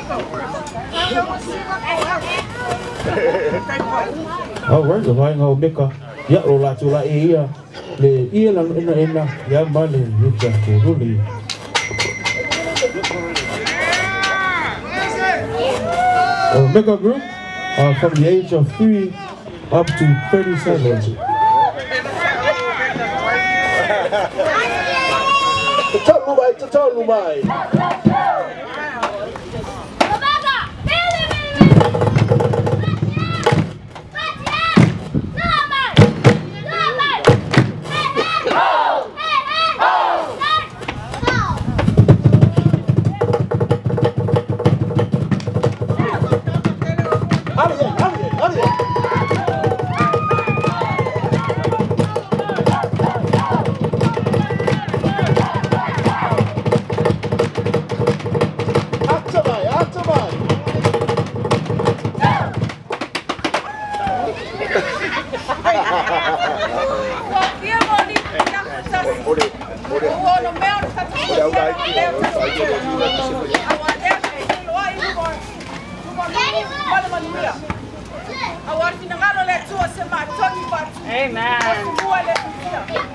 All right, the wine will make a rola to la ear. The ear and Yamali, you just really. Omega group from the age of 3 up to 37. Amen.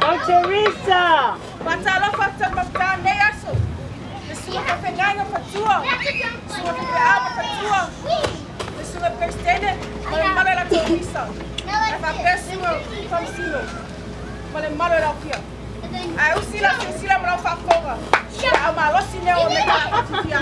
Oh, Teresa. Batala fakta magkane yaso. Suka penganya patua. Suka peama patua. Suka pestene. Malemalo la Teresa. Eva pesua from sino. Malemalo la pia. Ai usila mra fakora. A malo sine o meka atia.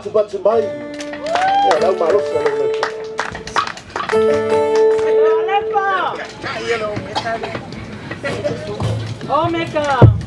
Batu mai. Ya, dah malu sekali. Oh, Mecca.